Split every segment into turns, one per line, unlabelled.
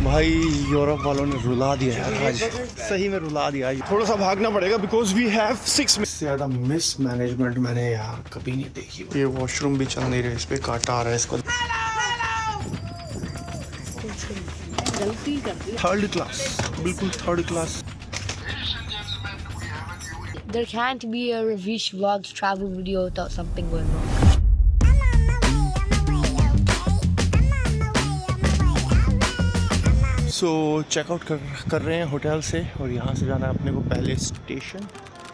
भाई यूरोप वालों ने रुला दिया यार आज, सही में रुला दिया। थोड़ा सा भागना पड़ेगा बिकॉज वी हैव 6 मिनट। ज़्यादा मिस मैनेजमेंट मैंने यार कभी नहीं देखी। ये वॉशरूम भी चल नहीं रहे, इस पे कांटा आ रहा है इसको। थर्ड क्लास, बिल्कुल third class.
There can't be a Ravish Vlogs travel video without something going wrong.
So checkout कर रहे हैं होटल से और यहाँ से जाना है अपने को पहले station,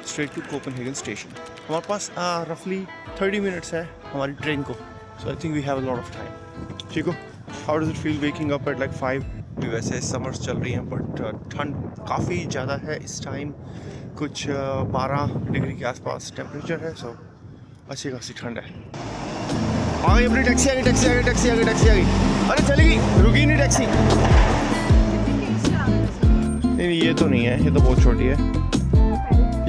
straight to Copenhagen station. हमारे पास रफली 30 मिनट्स है हमारी ट्रेन को। So I think we have a lot of time. ठीक हो, how does it feel waking up at like 5? वैसे समर्स चल रही हैं बट ठंड काफ़ी ज़्यादा है इस टाइम, कुछ 12 डिग्री के आसपास टेम्परेचर है। सो अच्छी खासी ठंड है। आ गई अपनी टैक्सी, आ गई टैक्सी, आ गई टैक्सी, आ गई टैक्सी, आ गई। अरे चलेगी, रुकी नहीं टैक्सी। नहीं ये तो नहीं है, ये तो बहुत छोटी है।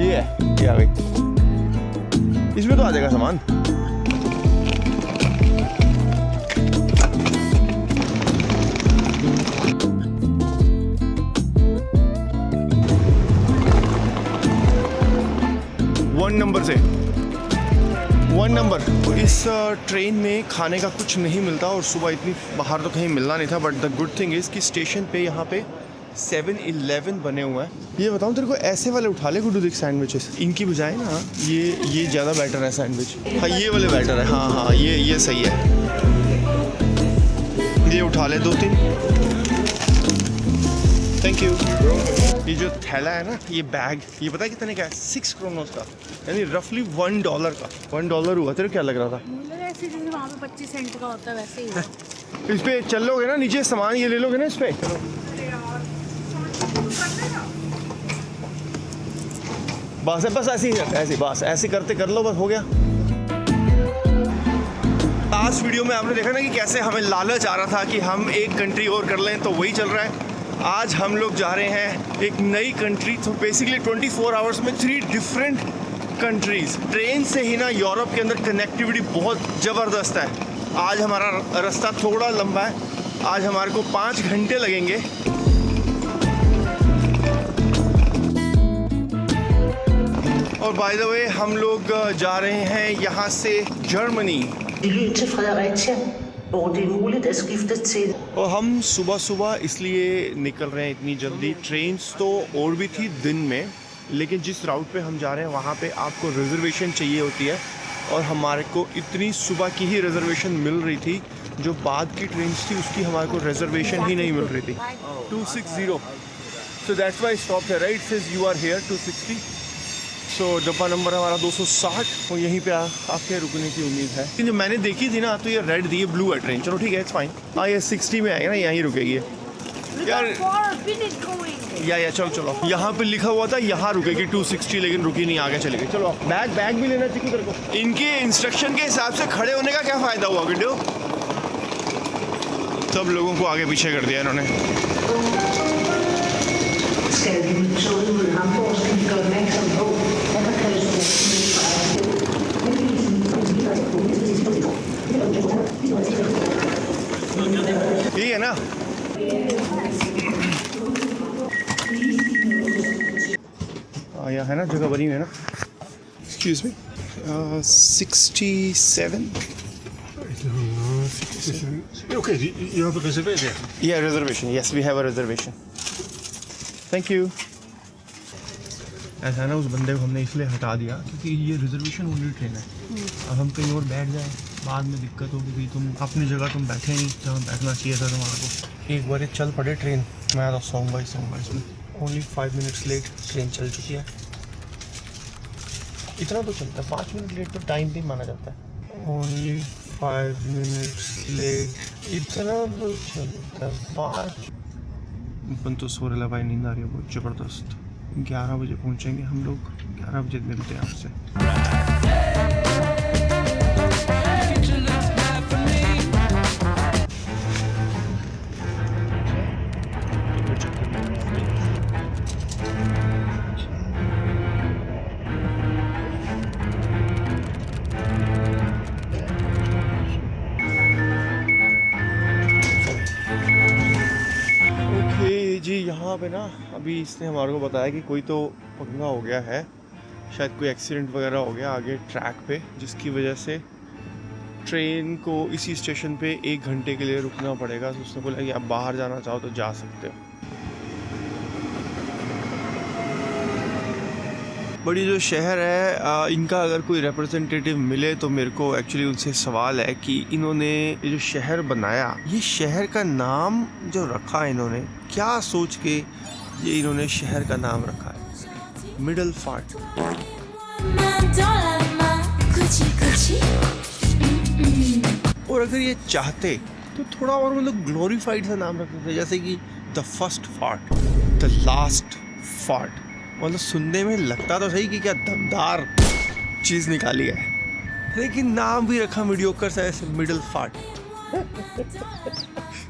ये है, ये आ गई। इसमें तो आ जाएगा सामान। वन नंबर से 1 नंबर। तो इस ट्रेन में खाने का कुछ नहीं मिलता और सुबह इतनी बाहर तो कहीं मिलना नहीं था। But the good thing is कि स्टेशन पे यहाँ पे 7-Eleven बने हुए हैं। ये बताऊँ तेरे को, ऐसे वाले उठा ले गुड्डू देख सैंडविचेस, इनकी बजाय ना ये ज़्यादा बेटर है सैंडविच। हाँ ये वाले बेटर है, हाँ हाँ ये सही है। ये उठा ले 2-3। Thank you. ये जो थैला है ना, ये बैग, ये पता है कितने का है? 6 क्रोनोस का, यानी रफली $1 का। $1 हुआ। तेरे क्या लग रहा था?
ऐसे जैसे वहाँ पे 25 सेंट का होता है वैसे ही।
इस पे चल लोगे ना, नीचे सामान ये ले लोगे ना इस पे। बस है, बस ऐसे बस ऐसे करते कर लो, बस हो गया। लास्ट वीडियो में आपने देखा ना कि कैसे हमें लालच आ रहा था कि हम एक कंट्री और कर लें, तो वही चल रहा है। आज हम लोग जा रहे हैं एक नई कंट्री। तो बेसिकली 24 आवर्स में 3 डिफरेंट कंट्रीज़। ट्रेन से ही ना यूरोप के अंदर कनेक्टिविटी बहुत ज़बरदस्त है। आज हमारा रास्ता थोड़ा लंबा है, आज हमारे को 5 घंटे लगेंगे। और बाय द वे हम लोग जा रहे हैं यहाँ से जर्मनी। और हम सुबह इसलिए निकल रहे हैं इतनी जल्दी। ट्रेन्स तो और भी थी दिन में, लेकिन जिस राउट पे हम जा रहे हैं वहाँ पे आपको रिजर्वेशन चाहिए होती है और हमारे को इतनी सुबह की ही रिजर्वेशन मिल रही थी। जो बाद की ट्रेन्स थी उसकी हमारे को रिजर्वेशन ही नहीं मिल रही थी। 260। सो दैट्स वाई स्टॉप है, right says you are here 260। So डब्बा नंबर हमारा 260 और यहीं पे आपके रुकने की उम्मीद है। लेकिन जब मैंने देखी थी ना तो ये रेड थी, ये ब्लू है ट्रेन। चलो ठीक है, इट्स फाइन। हाँ ये 60 में आएगा ना, यहीं रुकेगी यार। या चलो यहाँ पे लिखा हुआ था यहाँ रुकेगी 260, लेकिन रुकी नहीं, आगे चली गई। चलो बैग भी लेना चाहिए तेरे को। इनके इंस्ट्रक्शन के हिसाब से खड़े होने का क्या फ़ायदा हुआ वीडियो? सब लोगों को आगे पीछे कर दिया इन्होंने। यही है ना? यहाँ है ना, जगह बनी हुई है ना। Excuse me, 67।
Okay, you have a reservation?
Yeah, reservation. Yes, we have a reservation. Thank you. ऐसा है ना, उस बंदे को हमने इसलिए हटा दिया क्योंकि ये रिजर्वेशन ओनली ट्रेन है। अब हम कहीं और बैठ जाए बाद में दिक्कत होगी कि तुम अपनी जगह तुम बैठे नहीं जहाँ बैठना चाहिए था तुम्हारे को। एक बार चल पड़े ट्रेन, मैं तो सोमवार इसमें ओनली 5 मिनट्स लेट ट्रेन चल चुकी है। इतना तो चलता है, 5 मिनट लेट तो टाइम भी माना जाता है। ओनली 5 मिनट्स लेट, इतना तो चलता है। 5 अपन तो सो रहा भाई, नींद आ रही है बहुत ज़बरदस्त। 11 बजे पहुंचेंगे हम लोग, 11 बजे मिलते हैं आपसे। यहाँ पे ना अभी इसने हमारे को बताया कि कोई तो पंगा हो गया है, शायद कोई एक्सीडेंट वगैरह हो गया आगे ट्रैक पे, जिसकी वजह से ट्रेन को इसी स्टेशन पे 1 घंटे के लिए रुकना पड़ेगा। तो उसने बोला कि आप बाहर जाना चाहो तो जा सकते हो। बड़ी जो शहर है इनका अगर कोई रिप्रेजेंटेटिव मिले तो मेरे को एक्चुअली उनसे सवाल है कि इन्होंने ये जो शहर बनाया, ये शहर का नाम जो रखा है इन्होंने, क्या सोच के ये इन्होंने शहर का नाम रखा है मिडल फार्ट। और अगर ये चाहते तो थोड़ा और मतलब ग्लोरीफाइड सा नाम रखते थे, जैसे कि the first fart, the last fart. मतलब सुनने में लगता तो सही कि क्या दमदार चीज़ निकाली है, लेकिन नाम भी रखा मीडियोकर सा ऐसे, मिडल फार्ट।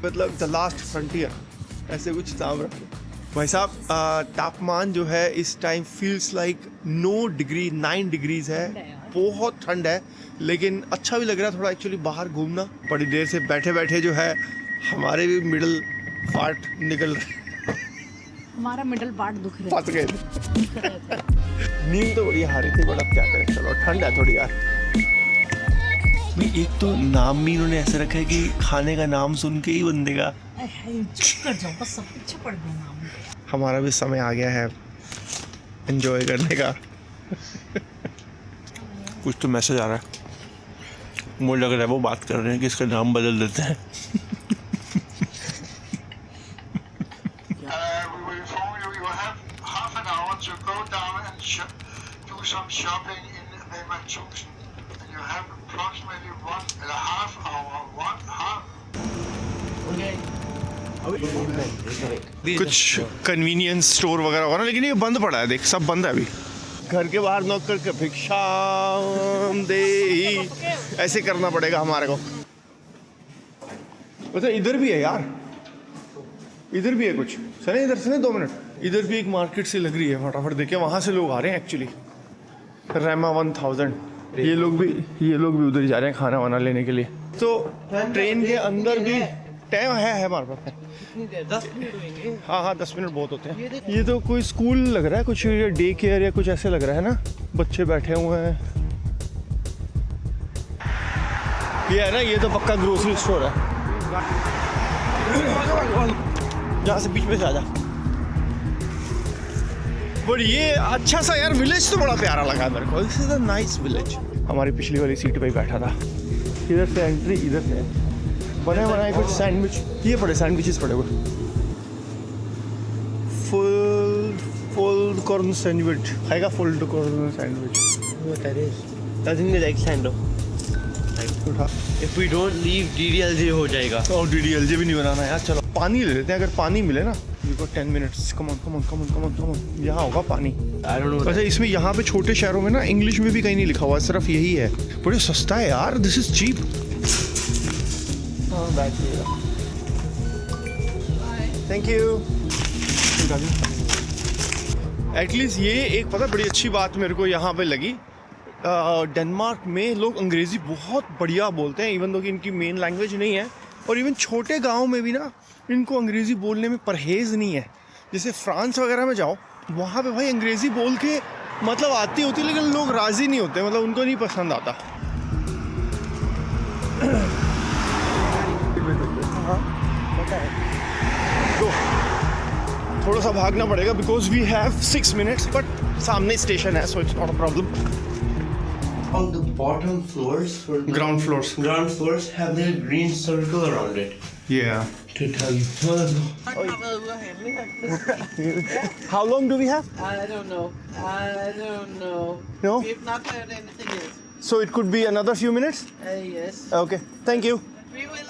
मतलब द लास्ट फ्रंटियर, ऐसे कुछ नाम रखे। भाई साहब तापमान जो है इस टाइम फील्स लाइक 9 डिग्रीज है, बहुत ठंड है, लेकिन अच्छा भी लग रहा है थोड़ा एक्चुअली बाहर घूमना। बड़ी देर से बैठे बैठे जो है हमारे भी मिडल पार्ट निकल रहे,
हमारा मिडल पार्ट दुख रहा है।
फंस गए। नींद तो बड़ी हारी थी, बट अब क्या करें, चलो ठंड है थोड़ी यार। भाई एक तो नाम भी इन्होंने ऐसे रखा है कि खाने का नाम सुन के ही बंदे का हमारा भी समय आ गया है एंजॉय करने का। कुछ तो मैसेज आ रहा है, मुझे लग रहा है वो बात कर रहे हैं कि इसका नाम बदल देते हैं।
some shopping in Weimar Junction, and you have approximately 1.5 hour.
कुछ कन्वीनियंस स्टोर वगैरह होगा ना, लेकिन ये बंद पड़ा है, देख सब बंद है अभी। घर के बाहर नॉक करके भिक्षा दे ऐसे करना पड़ेगा हमारे को। वैसे इधर भी है यार, इधर भी है कुछ सने, इधर से 2 मिनट, इधर भी एक मार्केट सी लग रही है, फटाफट देखिए वहाँ से लोग आ रहे हैं एक्चुअली। रेमा 1000, ये लोग भी उधर ही जा रहे हैं खाना वाना लेने के लिए। तो ट्रेन के अंदर भी टाइम है हमारे पास,
10 मिनट होंगे।
हाँ 10 मिनट बहुत होते हैं। ये तो कोई स्कूल लग रहा है, कुछ डे केयर या कुछ ऐसे लग रहा है ना, बच्चे बैठे हुए हैं। ये है ना, ये तो पक्का ग्रोसरी स्टोर है। यहाँ से बीच में से आ जा। बट ये अच्छा सा यार विलेज तो बड़ा प्यारा लगा मेरे को, this is a nice village. हमारी पिछली वाली सीट पे ही बैठा था, इधर से एंट्री, इधर से बने बनाए कुछ सैंडविच, ये पड़े सैंडविचेस पड़े हुए, फुल कॉर्न सैंडविच खाएगा, full corn sandwich.
Doesn't it like Sando?
उठा,
If we don't leave, DDLJ हो जाएगा।
और DDLJ भी नहीं बनाना यार। चलो पानी ले लेते हैं, अगर पानी मिले ना। You got 10 minutes, come on। यहाँ होगा पानी।
I don't know।
वैसे इसमें यहाँ पे छोटे शहरों में ना इंग्लिश में भी कहीं नहीं लिखा हुआ, सिर्फ यही है। बड़े सस्ता है यार, this is cheap. Thank you. At least ये एक पता बड़ी अच्छी बात मेरे को यहाँ पे लगी, डेनमार्क में लोग अंग्रेज़ी बहुत बढ़िया बोलते हैं, इवन दो कि इनकी मेन लैंग्वेज नहीं है। और इवन छोटे गांव में भी ना इनको अंग्रेज़ी बोलने में परहेज़ नहीं है। जैसे फ्रांस वगैरह में जाओ, वहाँ पे भाई अंग्रेज़ी बोल के मतलब आती होती, लेकिन लोग राज़ी नहीं होते, मतलब उनको नहीं पसंद आता। तो थोड़ा सा भागना पड़ेगा because we have 6 minutes, but सामने स्टेशन है, so it's not a problem.
On the bottom floors,
Ground floors
have the green circle around it
Yeah.
to tell you.
How long do we have?
I don't know.
No?
We've not heard anything yet.
So it could be another few minutes?
Yes.
Okay. Thank you.
We will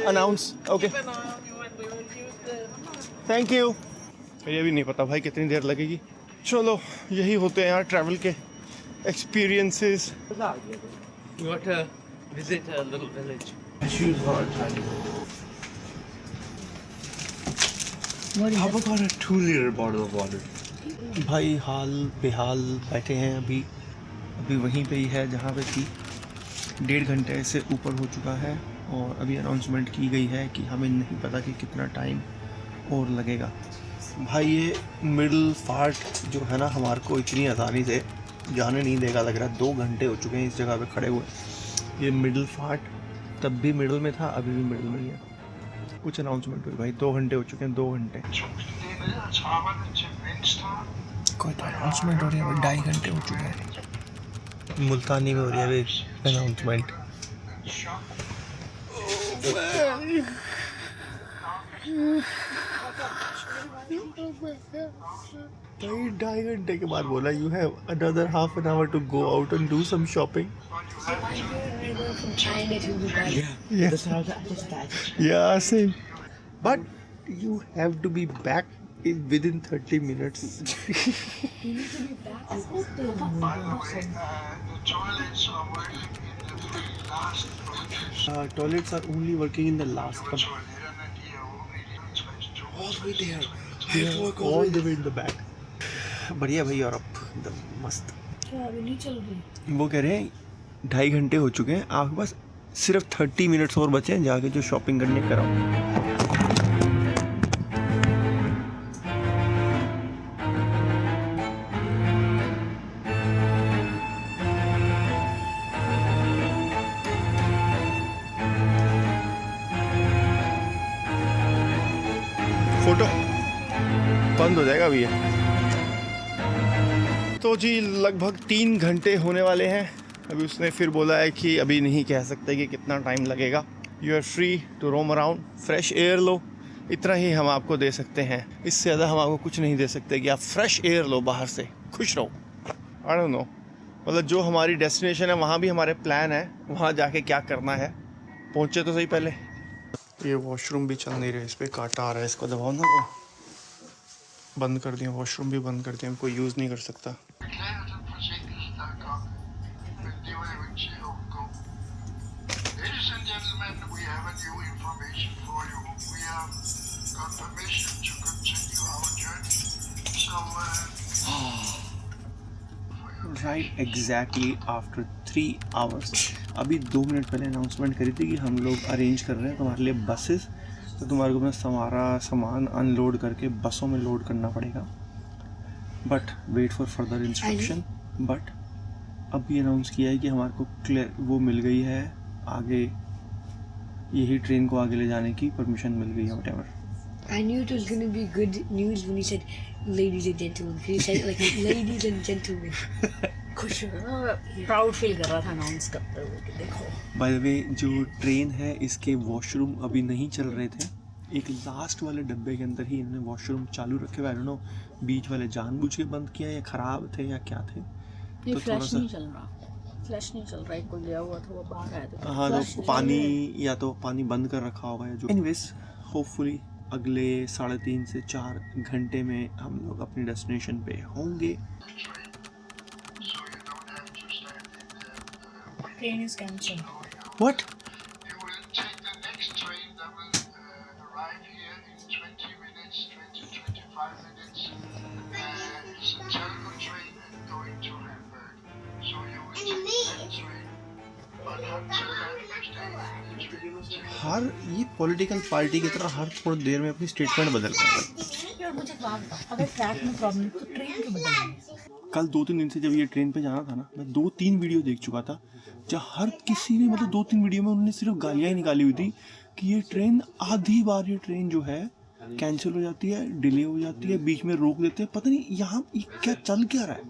Announce. Okay.
keep an eye on you and we will use the
Thank you. ये भी नहीं पता भाई कितनी देर लगेगी। चलो यही होते हैं यार ट्रैवल के experiences.
We got to visit a little village. Shoes are tiny. How about a 2-liter bottle of water?
भाई हाल बेहाल बैठे हैं अभी वहीं पे ही है जहाँ पे थी। 1.5 घंटे से ऊपर हो चुका है और अभी अनाउंसमेंट की गई है कि हमें नहीं पता कि कितना टाइम और लगेगा। भाई ये मिडल फार्ट जो है ना हमारे को इतनी आसानी से जाने नहीं देगा लग रहा है। 2 घंटे हो चुके हैं इस जगह पे खड़े हुए। ये मिडल फार्ट तब भी मिडल में था, अभी भी मिडल में ही है। कुछ अनाउंसमेंट हुई भाई, 2 घंटे हो चुके हैं, 2 घंटे। कोई तो अनाउंसमेंट हो रही है भाई, 2.5 घंटे हो चुके हैं। मुल्तानी में हो रही है अभी अनाउंसमेंट। भाई 2.5 घंटे के बाद बोला you have another half an hour to go out and do some shopping.
From China to Dubai.
Yeah, same. But you have to be back within 30 minutes.
By the way, the toilets are working in the very last approaches.
Toilets are only working in the last
Toilet and here only
all the way there. Yeah, all the way in the back. बढ़िया भाई Europe एकदम मस्त।
क्या अभी नहीं चल रही?
वो कह रहे हैं 2.5 घंटे हो चुके हैं, आपके पास सिर्फ 30 मिनट्स और बचे हैं, जाके जो शॉपिंग करने कराओ। फोटो बंद हो जाएगा अभी ये। तो जी लगभग 3 घंटे होने वाले हैं। अभी उसने फिर बोला है कि अभी नहीं कह सकते कि कितना टाइम लगेगा। You are free to roam around, fresh air लो, इतना ही हम आपको दे सकते हैं। इससे ज़्यादा हम आपको कुछ नहीं दे सकते कि आप फ्रेश एयर लो, बाहर से खुश रहो। आई डोंट नो, मतलब जो हमारी डेस्टिनेशन है वहाँ भी हमारे प्लान है, वहाँ जाके क्या करना है। पहुँचे तो सही पहले। ये वॉशरूम भी चल नहीं रहे, इस पर कांटा आ रहा है, इसको दबाओ ना। बंद कर दिया, वॉशरूम भी बंद कर दिया, कोई यूज़ नहीं कर सकता।
Ladies and gentlemen, we have a new information for you. We have got permission to continue our journey. So,
right exactly after 3 hours. अभी 2 मिनट पहले अनाउंसमेंट करी थी कि हम लोग अरेंज कर रहे हैं तुम्हारे लिए बसेस, तो तुम्हारे को अपना सारा सामान अनलोड करके बसों में लोड करना पड़ेगा। But wait for further instruction. But अभी अनाउंस किया है कि हमारे को क्लियर वो मिल गई है, आगे यही ट्रेन को आगे ले जाने की परमिशन मिल गई है। Whatever.
I knew it was gonna be good news when he said ladies and gentlemen. He said it like ladies and gentlemen.
खुश प्राउड फील कर रहा था अनाउंस करते हुए कि देखो।
बाय द वे जो ट्रेन है इसके वॉशरूम अभी नहीं चल रहे थे। एक लास्ट वाले डब्बे के अंदर ही इन्होंने वॉशरूम चालू रखे हुए। आई डोंट नो बीच वाले जानबूझ के बंद किया या ख़राब थे या क्या थे।
तो फ्लैश नहीं चल रहा, फ्लैश नहीं चल रहा है, कोई गया हुआ था वो बाहर आया था।
हाँ तो पानी या तो पानी बंद कर रखा होगा या जो। एनीवेज होपफुली अगले 3.5 से 4 घंटे में हम लोग अपनी डेस्टिनेशन पे होंगे।
Train is cancel.
What?
you will take the next train that will arrive here in 20 minutes, 20-25 minutes. It's a Telco train and going to Hamburg. So you will take that train. But until then, you stay in the train.
हर ये political party की तरह हर थोड़ी देर में अपनी statement बदल रहे हैं।
यार मुझे एक बात बताओ, अगर ट्रैक में प्रॉब्लम तो ट्रेन क्यों बदलेंगे?
कल 2-3 दिन से जब ये ट्रेन पे जाना था ना, मैं 2-3 वीडियो देख चुका था जहाँ हर किसी ने मतलब 2-3 वीडियो में उन्होंने सिर्फ गालियाँ ही निकाली हुई थी कि ये ट्रेन आधी बार ये ट्रेन जो है कैंसिल हो जाती है, डिले हो जाती है, बीच में रोक देते हैं। पता नहीं यहाँ क्या चल क्या रहा है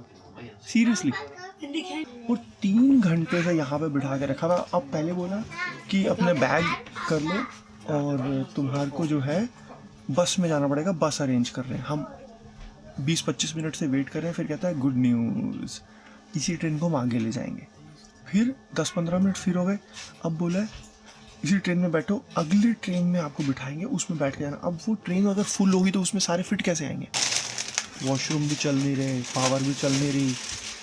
सीरियसली। और 3 घंटे से यहाँ पे बिठा के रखा था। अब पहले बोला कि अपने बैग कर लो और तुम्हारे को जो है बस में जाना पड़ेगा, बस अरेंज कर रहे हैं। हम 20-25 मिनट से वेट कर रहे हैं, फिर कहता है गुड न्यूज़, इसी ट्रेन को हम आगे ले जाएंगे। फिर 10-15 मिनट फिर हो गए, अब बोला है इसी ट्रेन में बैठो, अगली ट्रेन में आपको बिठाएंगे, उसमें बैठ के जाना। अब वो ट्रेन अगर फुल होगी तो उसमें सारे फिट कैसे आएंगे? वॉशरूम भी चल नहीं रहे, पावर भी चल नहीं रही,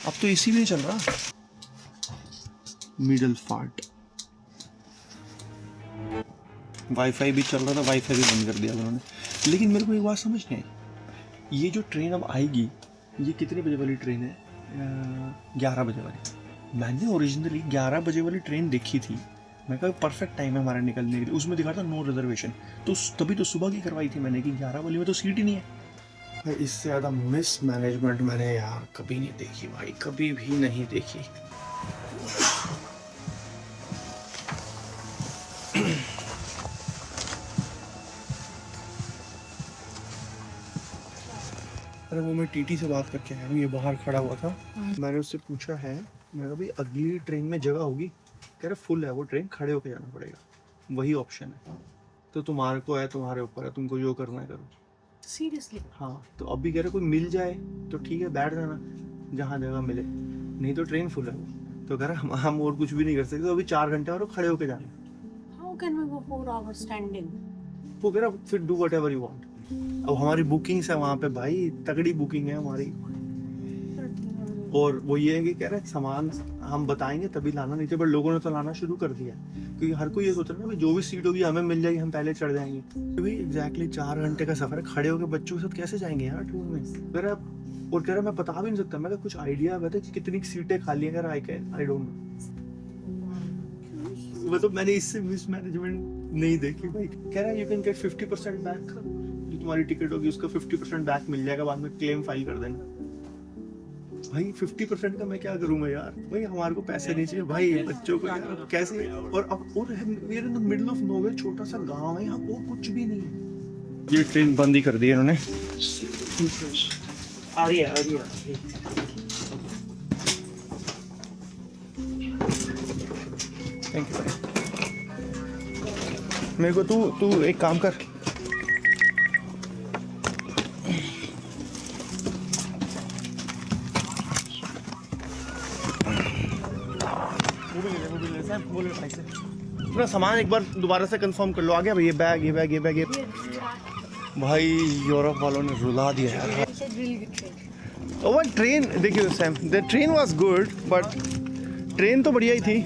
अब तो एसी भी नहीं चल रहा। मिडल फार्ट वाईफाई भी चल रहा था, वाईफाई भी बंद कर दिया उन्होंने। लेकिन मेरे को एक बात समझ नहीं आई, ये जो ट्रेन अब आएगी ये कितने बजे वाली ट्रेन है? 11 बजे वाली। मैंने ओरिजिनली 11 बजे वाली ट्रेन देखी थी, मैं कहा परफेक्ट टाइम है हमारा निकलने के लिए। उसमें दिखा था नो रिजर्वेशन, तो तभी तो सुबह की करवाई थी मैंने कि 11 वाली में तो सीट ही नहीं है। इससे ज़्यादा मिस मैनेजमेंट मैंने यार कभी नहीं देखी भाई, कभी भी नहीं देखी। अरे वो मैं टीटी से बात करके आया हूँ, ये बाहर खड़ा हुआ था। मैंने उससे पूछा है, मैं कहा भाई अगली ट्रेन में जगह होगी? कह रहे फुल है वो ट्रेन, खड़े होके जाना पड़ेगा, वही ऑप्शन है। तो तुम्हारे को है, तुम्हारे ऊपर है, तुमको जो करना है करो।
सीरियसली?
हाँ, तो अभी कह रहे कोई मिल जाए तो ठीक है, बैठ जाना जहाँ जगह मिले, नहीं तो ट्रेन फुल है वो। तो कह रहा हम और कुछ भी नहीं कर सकते, तो अभी 4 घंटे और खड़े होके जाना।
How can we go 4 hours standing?
वो कह रहा फिर do what you want. अब हमारी बुकिंग्स है वहाँ पे भाई, तगड़ी बुकिंग है हमारी। और वो ये है कि कह रहे सामान हम बताएंगे तभी लाना, नहीं तो पर लोगों ने तो लाना शुरू कर दिया, क्योंकि हर कोई ये सोच रहा है ना जो भी सीट होगी हमें मिल जाएगी, हम पहले चढ़ जाएंगे। तो भाई एग्जैक्टली 4 घंटे का सफर है, खड़े होकर बच्चों के साथ कैसे जाएंगे यार ट्रेन में? कह रहा और कह रहा मैं बता भी नहीं सकता, मैं कुछ आइडिया बता कि कितनी सीटें खाली है? कह रहा आई डोंट नो। मतलब मैंने इससे मिस मैनेजमेंट नहीं देखी भाई। कह रहा यू कैन गेट 50% बैक, जो तुम्हारी टिकट होगी उसका 50% बैक मिल जाएगा, बाद में क्लेम फाइल कर देना। भाई 50% का मैं क्या करूंगा यार? भाई हमारे को पैसे नहीं चाहिए भाई, बच्चों को यार कैसे? और अब और we are in the middle of nowhere, छोटा सा गांव है यहाँ, वो कुछ भी नहीं है। ये ट्रेन बंद ही कर दी है इन्होंने। आ रही है। थैंक यू भाई। मेरे को तू एक काम कर, पूरा सामान एक बार दोबारा से कंफर्म कर लो। आ गया भाई, ये बैग। भाई यूरोप वालों ने रुला दिया यार। वो ट्रेन देखिए Sam, the train was good, but train तो बढ़िया ही थी।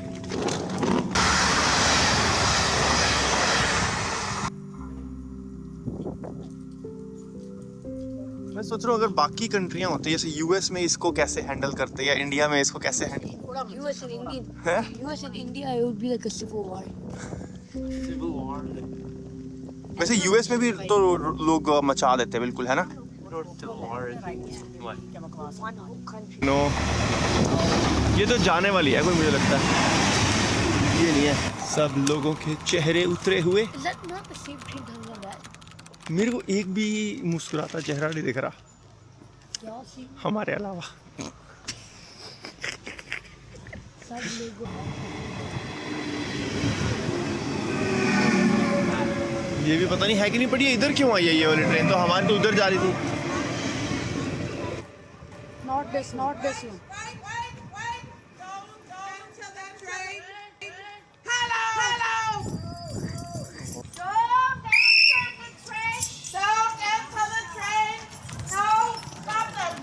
मैं सोच रहा हूँ अगर बाकी कंट्रियाँ होती जैसे यूएस में इसको कैसे हैंडल करते या इंडिया में इसको कैसे हैंडल।
US and India.
है?
US and India, it would be like a civil war.
Civil war.
वैसे यूएस में भी तो लोग मचा देते हैं बिल्कुल, है ना?
Civil war. What?
One whole country.
No, ये तो जाने वाली है कोई, मुझे लगता है ये नहीं है। सब लोगों के चेहरे उतरे हुए।
Is that not the same train coming on that?
मेरे को एक भी मुस्कुराता चेहरा नहीं दिख रहा
Y'all see?
हमारे अलावा।
Some logo.
ये भी पता नहीं है कि नहीं पड़ी है, इधर क्यों आई है ये वाली ट्रेन? तो हमारी तो उधर जा रही थी।
Not this one.
Wait. Don't go into the train. Hello. Don't enter the train. No, stop them.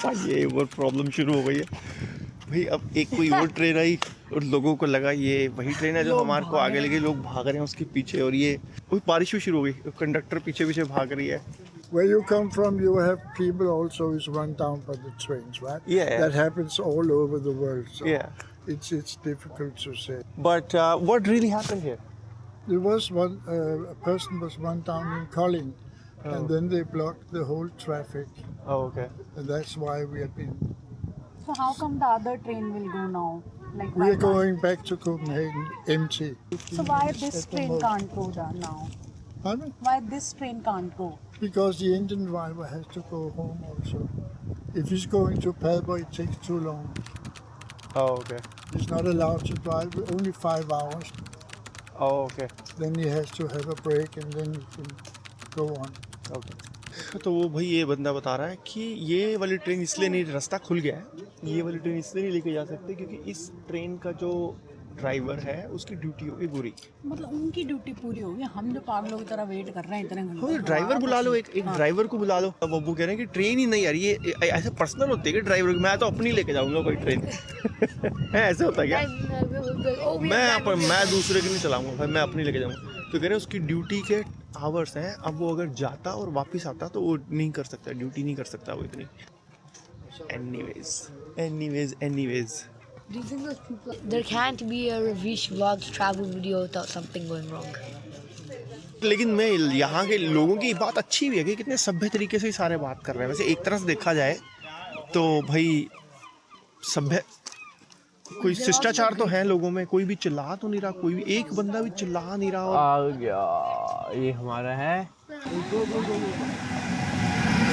भाई ये वो प्रॉब्लम शुरू हो गई है भाई। अब एक कोई और ट्रेन आई और लोगों को लगा ये वही ट्रेन है जो हमारे को आगे लगी, लोग भाग रहे हैं उसके पीछे, और ये बारिश भी शुरू हो गई, कंडक्टर पीछे भाग रही है।
Where you come from, you have people also is run down by the trains, right?
Yeah.
That happens all over the world. So
Yeah.
it's difficult to say.
But what really happened here?
There was one a person was run down in Colin, and then they blocked the whole traffic,
Oh, okay.
and that's why we have been.
So how come the other train will go now? Like
We are
why-
going back to Copenhagen empty.
So why this
At the
train
moment.
can't go down now?
Pardon?
Why this train can't go?
Because the engine driver has to go home also. If he's going to Padborg, it takes too long.
Oh, okay.
He's not allowed to drive only 5 hours.
Oh, okay.
Then he has to have a break and then he can go on.
Okay. तो वो भाई ये बंदा बता रहा है कि ये वाली ट्रेन इसलिए नहीं, रास्ता खुल गया है, ये वाली ट्रेन इसलिए नहीं लेके जा सकते क्योंकि इस ट्रेन का जो ड्राइवर है उसकी ड्यूटी होगी पूरी।
मतलब उनकी ड्यूटी पूरी होगी, हम जो पागलों की तरह वेट कर रहे हैं इतने घंटे।
ड्राइवर बुला लो, एक ड्राइवर को बुला लो। अब वो कह रहे हैं कि ट्रेन ही नहीं यार, ये ऐसे पर्सनल होते है कि ड्राइवर, मैं तो अपनी लेके जाऊंगा कोई ट्रेन। ऐसे होता है क्या? मैं दूसरे की नहीं चलाऊंगा भाई, मैं अपनी लेके जाऊंगा। तो कह रहे हैं उसकी ड्यूटी के आवर्स हैं, अब वो अगर जाता और वापस आता तो वो नहीं कर सकता, ड्यूटी नहीं कर सकता वो इतनी। Anyways.
Do you think those people? There can't be a Ravish Vlogs travel video without something going wrong.
लेकिन मैं यहाँ के लोगों की बात अच्छी भी है कि कितने सभ्य तरीके से ही सारे बात कर रहे हैं। वैसे एक तरह से देखा जाए तो भाई सभ्य कोई शिष्टाचार तो है लोगों में, कोई भी चिल्ला तो नहीं रहा, कोई भी एक बंदा भी चिल्ला नहीं रहा।
आ गया, ये हमारा है।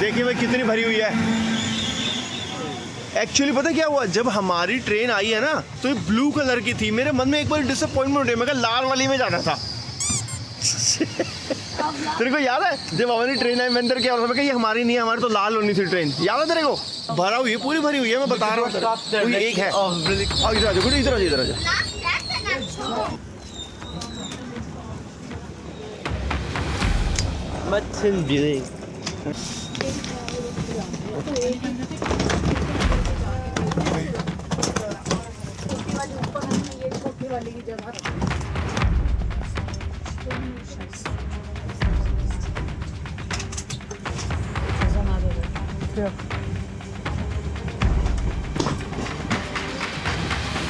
देखिए भाई कितनी भरी हुई है। एक्चुअली पता क्या हुआ, जब हमारी ट्रेन आई है ना तो ये ब्लू कलर की थी। मेरे मन में एक बार डिसअपॉइंटमेंट हुई, मैं कहा लाल वाली में जाना था। तेरे को याद है जब हमारी ट्रेन आई, मैं अंदर क्या हो रहा था, मैं कहा ये हमारी नहीं है, हमारी तो लाल होनी थी ट्रेन। याद है तेरे को? भरा हुई है, पूरी भरी हुई है, मैं बता रहा हूँ। कोई एक है। आओ इधर आ जाओ, इधर आ जाओ, इधर आ जाओ।
मच्छन बिले।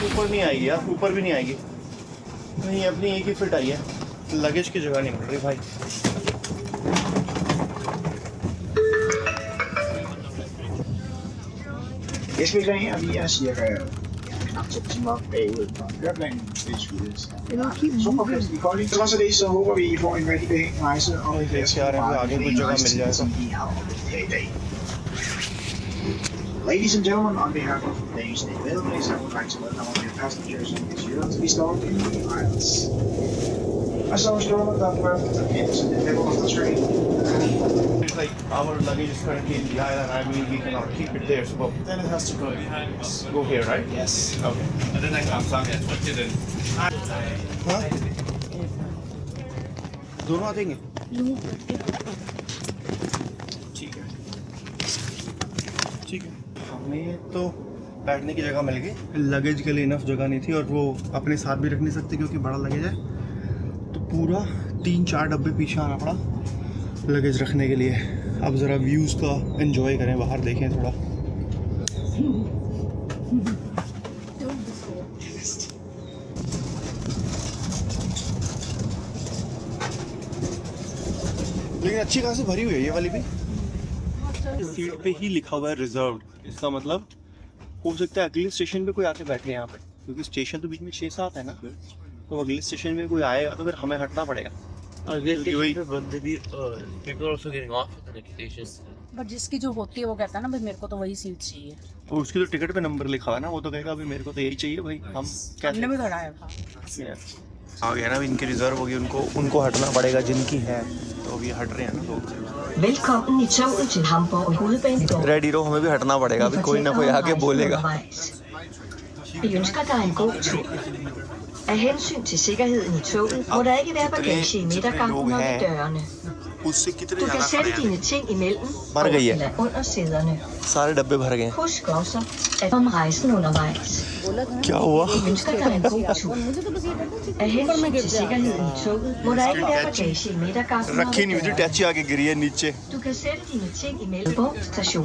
ऊपर नहीं आएगी यार, ऊपर भी नहीं आएगी। नहीं अपनी एक ही फिट आई है, लगेज की जगह नहीं मिल रही भाई।
Yes, vi er cirka knap 2 timer bagud på køreplanen, hvis vi så på festen i Kolding. Trods af det, så håber vi, I får en rigtig behagelig rejse, og I her i dag. Ladies and gentlemen, on behalf of Danish State Railways, I would like to welcome all your passengers and wish you to be stopped in the islands. As I was told that we're into the middle of the train.
It's like our luggage is currently in the island. I mean, we cannot keep it there. So
Then it has to go behind us.
go here, right?
Yes.
Okay.
And then I comes out and put it in.
हाँ? दोनों आ जाएंगे? ठीक है। ठीक है। हमें तो बैठने की जगह मिल गई, लगेज के लिए इनफ जगह नहीं थी, और वो अपने साथ भी रख नहीं सकते क्योंकि बड़ा लगेज है। तो पूरा 3-4 डब्बे पीछे आना पड़ा लगेज रखने के लिए। अब ज़रा व्यूज़ का एंजॉय करें, बाहर देखें थोड़ा। लेकिन अच्छी खासी भरी हुई है ये वाली भी। सीट पे ही लिखा हुआ है रिजर्व्ड, इसका मतलब हो सकता है अगले स्टेशन पे कोई आके बैठे यहाँ पे, क्योंकि स्टेशन तो बीच में 6-7 है ना, तो अगले स्टेशन में कोई आएगा तो फिर हमें हटना पड़ेगा।
बट जिसकी जो होती है वो कहता है ना भाई मेरे को तो वही सीट चाहिए।
और उसकी तो टिकट पे नंबर लिखा हुआ है ना, वो तो कहेगा अभी मेरे को तो यही चाहिए भाई। हम
हमने भी खड़ा है
आ गया ना, इनकी रिजर्व होगी, उनको हटना पड़ेगा जिनकी है, तो अभी हट रहे हैं ना लोग।
Velkommen i toget til Hamburg Hovedbanegård.
Ready रहो, हमें भी हटना पड़ेगा, अभी कोई ना कोई आके बोलेगा।
Vi ønsker dig en god tur. Af hensyn til sikkerheden i toget må der ikke være bagage i midtergangen og ved dørene.
उससे कितने
Du kan sætte dine ting imellem og eller under sæderne.
सारे डब्बे भर गए।
Husk også at om rejsen undervejs.
क्या हुआ?
Vi ønsker dig en god tur. Af hensyn til sikkerheden i toget må der ikke være bagage i midtergangen og
रखी नहीं हुई थी,
ved dørene.
टैची आके गिरी है नीचे।
Du kan sætte dine ting imellem Borg station.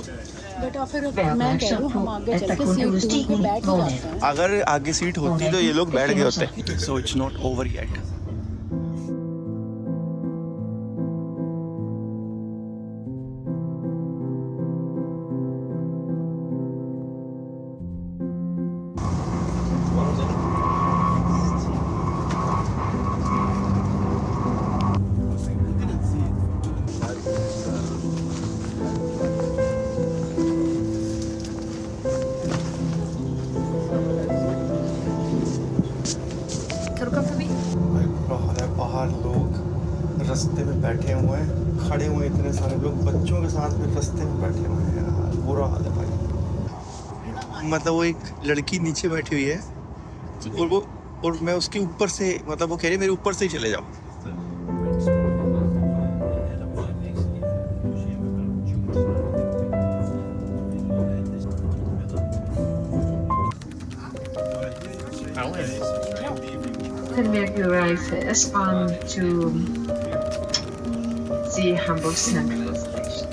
बेटा फिर
Vær
मैं कह रही
opmærksom
हूँ
på,
हम आगे
at
चल
der
के
kun er
सीट पे
udstigning,
बैठ ही
hvor
जाते हैं।
अगर आगे सीट होती तो ये लोग बैठ गए होते। सो इट्स नॉट ओवर येट। बाहर लोग रास्ते में बैठे हुए हैं, खड़े हुए इतने सारे लोग बच्चों के साथ में रास्ते में बैठे हुए हैं यार, बुरा हाल है भाई। मतलब वो एक लड़की नीचे बैठी हुई है और मैं उसके ऊपर से, मतलब वो कह रही है मेरे ऊपर से ही चले जाओ।
Then we arrive first on to the Hamburg Central Station.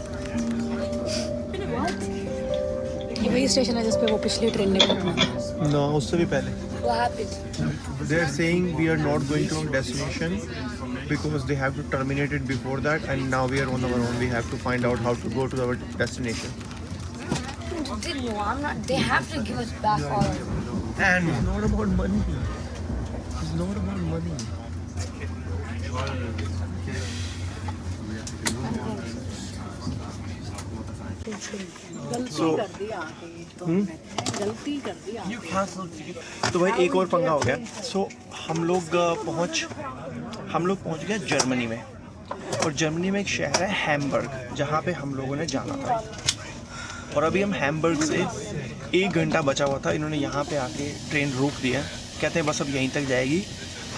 ये वही स्टेशन है जिस पे वो पिछली ट्रेन निकली।
ना, उससे भी पहले।
What happened?
They are saying we are not going to our destination because they have to terminate it before that, and now we are on our own. We have to find out how to go to our destination.
No, I'm not. They have to give us back all of it.
And it's not about money. It's not about money. So, तो भाई एक और पंगा हो गया. सो हम लोग पहुंच गए जर्मनी में, और जर्मनी में एक शहर है हैम्बर्ग, जहाँ पे हम लोगों ने जाना था. और अभी हम हैम्बर्ग से 1 घंटा बचा हुआ था. इन्होंने यहाँ पे आके ट्रेन रोक दिया. कहते हैं बस अब यहीं तक जाएगी,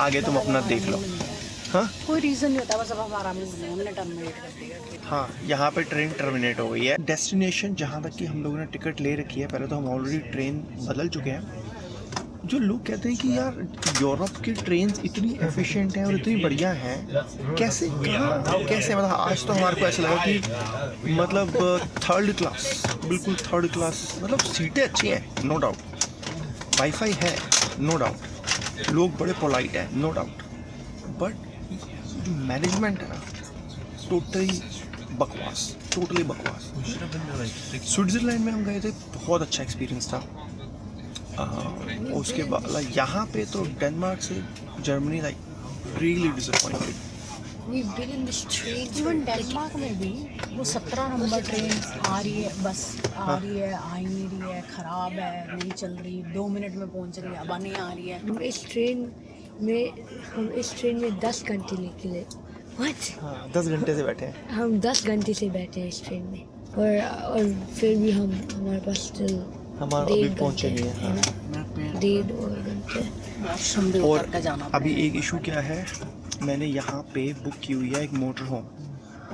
आगे तुम अपना देख लो. हाँ,
कोई रीज़न नहीं होता, बस अब हमारा हमने टर्मिनेट कर दिया.
हाँ, यहाँ पे ट्रेन टर्मिनेट हो गई है. डेस्टिनेशन जहाँ तक कि हम लोगों ने टिकट ले रखी है, पहले तो हम ऑलरेडी ट्रेन बदल चुके हैं. जो लोग कहते हैं कि यार यूरोप की ट्रेन इतनी एफिशिएंट हैं और इतनी बढ़िया हैं, कैसे कैसे मतलब आज तो हमारे को ऐसा लगा कि मतलब 3rd क्लास, बिल्कुल 3rd क्लास. मतलब सीटें अच्छी हैं, नो डाउट, वाईफाई है, नो डाउट, लोग बड़े पोलाइट हैं, नो डाउट, बट जो मैनेजमेंट है ना, टोटली बकवास. स्विट्ज़रलैंड में हम गए थे, बहुत अच्छा एक्सपीरियंस था. उसके बाद यहाँ पे तो डेनमार्क से Germany like really disappointed.
We've been in this train.
Even Denmark में भी वो 17 नंबर ट्रेन आ रही है, बस आ रही है, आ ही नहीं रही है, ख़राब है, नहीं चल रही, 2 मिनट में पहुंच रही है, अब नहीं आ रही है.
हम इस ट्रेन में 10 घंटे निकले. What?
हाँ, 10 घंटे से बैठे हैं.
हम 10 घंटे से बैठे हैं इस ट्रेन में, और फिर भी हमारे पास still
हमारा अभी पहुँचे नहीं है. हाँ.
1.5 घंटे.
और अभी एक इशू क्या है, मैंने यहाँ पे बुक की हुई है एक मोटर होम,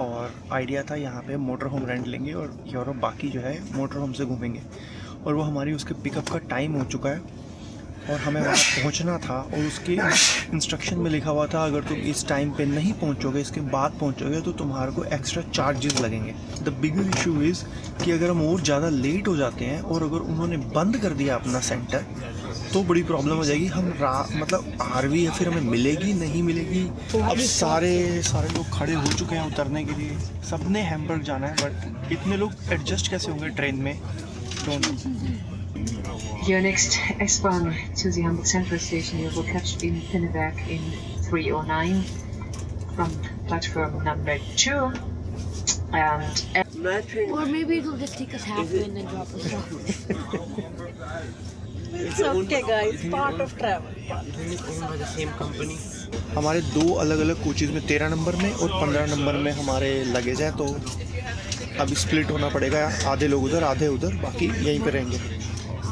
और आइडिया था यहाँ पे मोटर होम रेंट लेंगे और यूरोप बाकी जो है मोटर होम से घूमेंगे. और वो हमारी उसके पिकअप का टाइम हो चुका है, और हमें वहाँ पहुँचना था, और उसके इंस्ट्रक्शन में लिखा हुआ था अगर तुम इस टाइम पे नहीं पहुँचोगे, इसके बाद पहुँचोगे तो तुम्हारे को एक्स्ट्रा चार्जेस लगेंगे. द बिगर इशू इज़ कि अगर हम और ज़्यादा लेट हो जाते हैं और अगर उन्होंने बंद कर दिया अपना सेंटर, तो बड़ी प्रॉब्लम हो जाएगी. हम मतलब आरवी या फिर हमें मिलेगी नहीं मिलेगी. अब सारे लोग खड़े हो चुके हैं उतरने के लिए, सब ने हैम्बर्ग जाना है, बट इतने लोग एडजस्ट कैसे होंगे ट्रेन में, don't know.
Your next S-Bahn to the Hamburg Central Station you will catch in Pinneberg in 3:09 from platform number 2. And
Or maybe it'll just take us halfway and then drop us off.
It's okay, guys. Part of travel.
हमारे 2 अलग अलग coaches में 13 number में और 15 number में हमारे luggage है, तो अभी स्प्लिट होना पड़ेगा. आधे लोग उधर, आधे उधर, बाकी यहीं पे रहेंगे.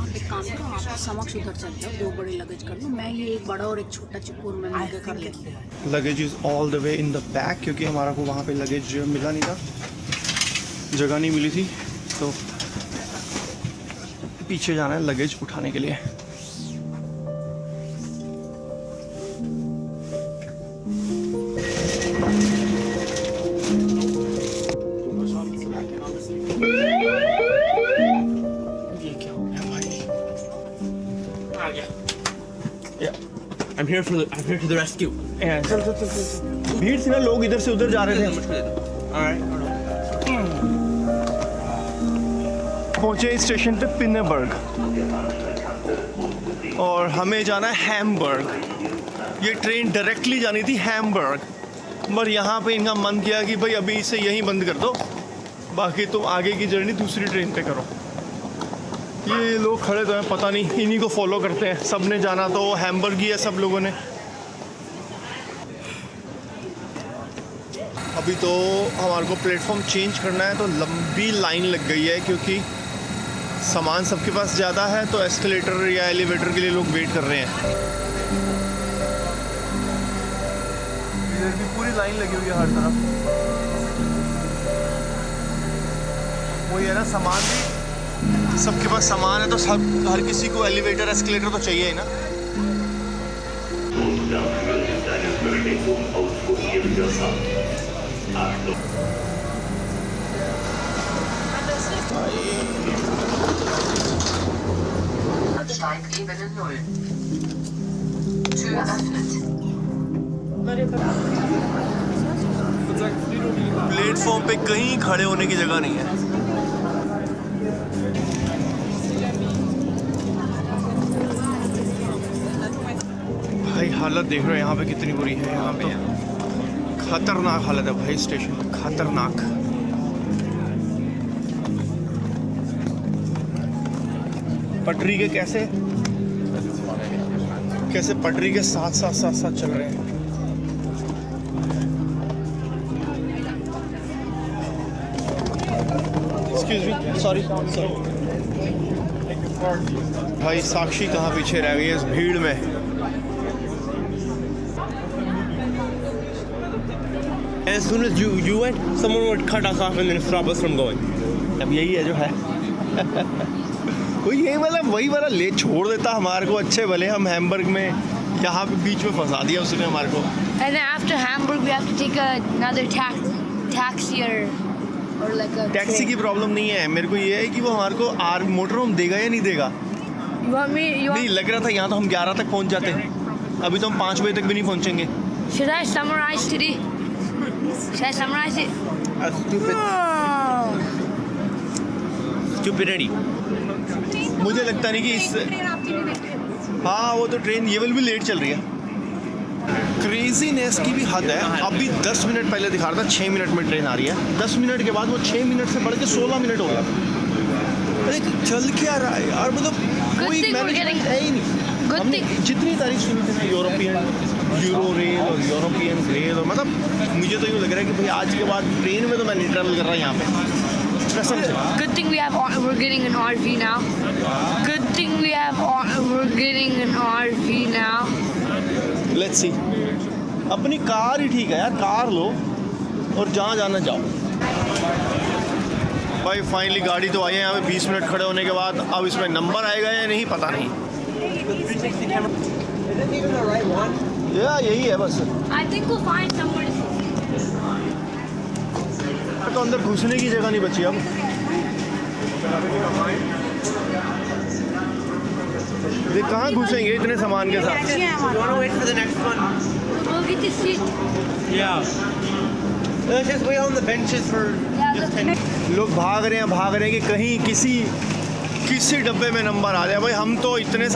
एक काम करो, आप समक्ष उधर चल जाओ, 2 बड़े लगेज कर लो, मैं ये एक बड़ा और एक छोटा चिप्पूर में मिलकर कर लेती हूँ.
Luggage is all the way in the back, क्योंकि हमारा को वहाँ पे लगेज मिला नहीं था, जगह नहीं मिली थी, तो पीछे जाना है लगेज उठाने के लिए.
I'm here to the rescue.
चल. भीड़ थी ना, लोग इधर से उधर जा रहे थे. पहुंचे स्टेशन पे पिनेबर्ग, और हमें जाना है हैम्बर्ग. ये ट्रेन डायरेक्टली जानी थी हैम्बर्ग, पर यहाँ पे इनका मन किया कि भाई अभी इसे यहीं बंद कर दो, बाकी तुम आगे की जर्नी दूसरी ट्रेन पे करो. ये लोग खड़े तो हैं, पता नहीं, इन्हीं को फॉलो करते हैं. सब ने जाना तो हैम्बर्ग ही है सब लोगों ने. अभी तो हमारे को प्लेटफॉर्म चेंज करना है, तो लंबी लाइन लग गई है, क्योंकि सामान सबके पास ज़्यादा है, तो एस्केलेटर या एलिवेटर के लिए लोग वेट कर रहे हैं. इधर भी पूरी लाइन लगी हुई है हर तरफ. वही है ना, सामान भी सबके पास सामान है, तो हर किसी को एलिवेटर एस्केलेटर तो चाहिए ही ना.
Steigebene 0. Tür öffnet.
प्लेटफॉर्म पे कहीं खड़े होने की जगह नहीं है। भाई हालत देख रहे हो यहाँ पे कितनी बुरी है। यहाँ तो खतरनाक हालत है भाई, स्टेशन पे खतरनाक। पटरी के कैसे पटरी के साथ चल रहे हैं। Excuse me, sorry. भाई साक्षी कहाँ पीछे रह गई है इस भीड़ में।
As soon as you went, someone would cut us off and then stop us from going.
अब यही है जो है। कोई यही मतलब वही वाला ले छोड़ देता हमारे को, अच्छे भले हम हैम्बर्ग में यहाँ पे बीच में फंसा दिया उसने हमारे को।
And then after Hamburg, we have to take another taxi or like a
taxi की प्रॉब्लम नहीं है, मेरे को ये है कि वो हमारे को मोटर होम देगा या नहीं देगा।
You want me?
नहीं लग रहा था यहाँ तो हम 11 तक पहुँच जाते, अभी तो हम 5 बजे तक भी नहीं पहुँचेंगे।
Should I summarize today? Should I summarize it?
Stupidity.
मुझे लगता नहीं कि इस हाँ वो तो ट्रेन ये भी लेट चल रही है। क्रेजीनेस की भी हद है। अभी 10 मिनट पहले दिखा रहा था 6 मिनट में ट्रेन आ रही है, 10 मिनट के बाद वो 6 मिनट से बढ़ के 16 मिनट हो गया। अरे चल क्या रहा है यार, मतलब कोई मैनेजमेंट है ही नहीं। हमने जितनी तारीफ सुनी थी ना यूरो रेल और यूरोपियन रेल, और मतलब मुझे तो यूँ लग रहा है कि भाई आज के बाद ट्रेन में तो मैं नहीं ट्रैवल कर रहा यहाँ पे।
Good thing we're getting an RV now. Good thing we're getting an RV now.
Let's see. अपनी कार ही ठीक है यार, कार लो और जहाँ जाना जाओ। भाई फाइनली गाड़ी तो आई है यहाँ पे 20 मिनट खड़े होने के बाद। अब इसमें नंबर आएगा या नहीं पता नहीं। यही है बस।
I think we'll find somewhere to
तो अंदर घुसने की जगह नहीं बची अब। ये कहाँ घुसेंगे इतने सामान के साथ।
We'll get to sit.
Yeah. Let's just wait on the benches for just 10 minutes.
लोग भाग रहे हैं कि कहीं किसी डब्बे में नंबर आ जाए। भाई हम तो इतने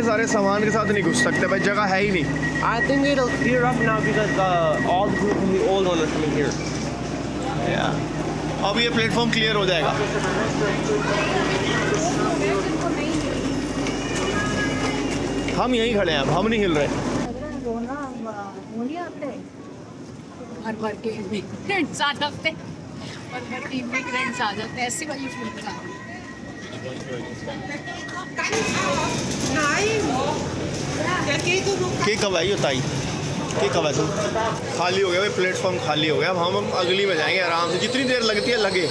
सारे सामान के साथ नहीं घुस सकते भाई, जगह है ही नहीं।
I think it'll clear up now because all the people from the old one are coming here.
अब ये प्लेटफॉर्म क्लियर हो जाएगा। हम यहीं खड़े हैं, अब हम नहीं हिल रहे।
भर के इमिग्रेंट्स आ जाते हैं, भर के इमिग्रेंट्स आ जाते हैं, ऐसी वाली फील करा।
के कब आई होता ही के कब है तुम खाली हो गया भाई, प्लेटफॉर्म खाली हो गया। अब हम अगली में जाएंगे आराम से, जितनी देर लगती है लगे।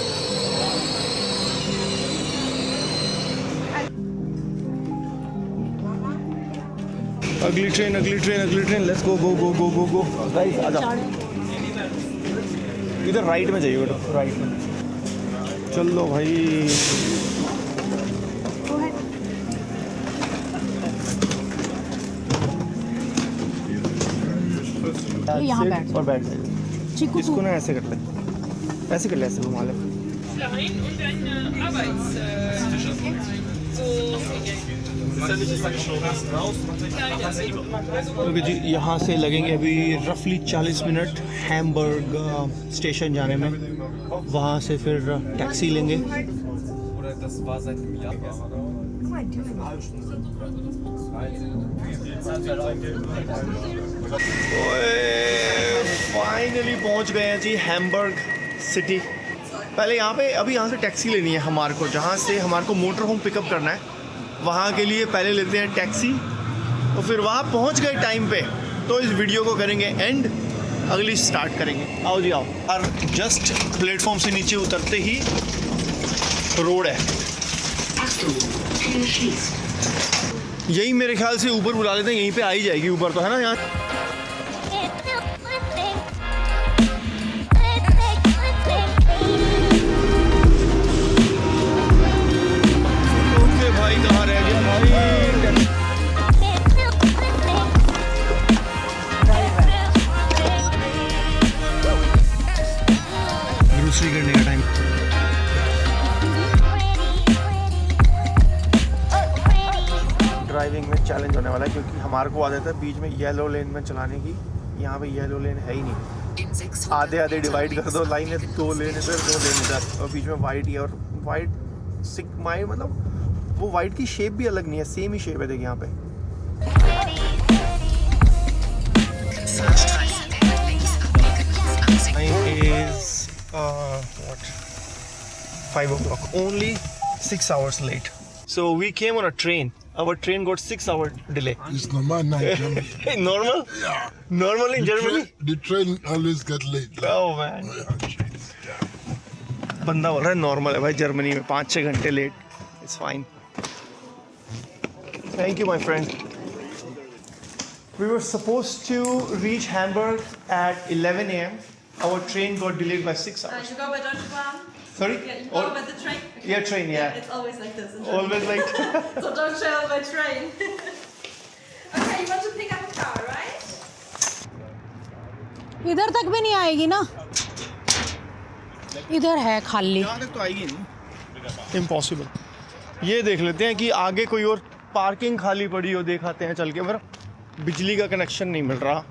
अगली ट्रेन लेट्स गो गाइस आ जाओ। इधर राइट में जाइए बेटा, राइट में चल लो भाई।
यहाँ बैठ
और बैठ चिकू, इसको ना ऐसे कर ले, ऐसे कर ले, ऐसे घुमा ले। ओके जी, यहाँ से लगेंगे अभी रफली 40 मिनट हैम्बर्ग स्टेशन जाने में। वहाँ से फिर टैक्सी लेंगे। फाइनली पहुँच गए हैं जी हैम्बर्ग सिटी। पहले अभी यहाँ से टैक्सी लेनी है हमारे को, जहाँ से हमारे को मोटर होम पिकअप करना है। वहाँ के लिए पहले लेते हैं टैक्सी, तो फिर वहाँ पहुँच गए टाइम पे तो इस वीडियो को करेंगे एंड, अगली स्टार्ट करेंगे। आओ जी आओ। और जस्ट प्लेटफॉर्म से नीचे उतरते ही रोड है, यही मेरे ख्याल से ऊपर बुला लेते हैं, यहीं पे आ ही जाएगी ऊपर तो, है ना। यहाँ ओके भाई, कहाँ रह गया भाई। ग्रॉसरी करने का टाइम। ड्राइविंग में चैलेंज होने वाला है क्योंकि हमारे को आदत है बीच में येलो लेन में चलाने की। यहाँ पे येलो लेन है ही नहीं, आधे आधे डिवाइड कर दो लाइन है, 2 लेन इधर 2 लेन इधर, और बीच में वाइट ही। और वाइट सिक माई मतलब वो वाइट की शेप भी अलग नहीं है, सेम ही शेप है। देखिए यहाँ पे what 5 o'clock, only 6 hours late. So we came on a train. Our train got 6 hour delay.
It's normal now in Germany.
Normal?
Yeah.
Normal in Germany?
The train always get late.
Oh man. बंदा बोल रहा है normal है भाई, Germany में 5-6 घंटे late, it's fine. Thank you my friend. We were supposed to reach Hamburg at 11 a.m. Our train got delayed by 6 hours.
You go by Deutsche Bahn?
Sorry?
Yeah, you go by the train?
Yeah, train, yeah.
It's always like this. In
Always like
so don't travel by train. Okay, you want to pick up a car, right?
इधर तक भी नहीं आएगी ना, इधर है खाली।
यहाँ तक तो आएगी नहीं, इम्पॉसिबल। ये देख लेते हैं कि आगे कोई और पार्किंग खाली पड़ी हो, दिखाते हैं चल के। पर बिजली का कनेक्शन नहीं मिल रहा।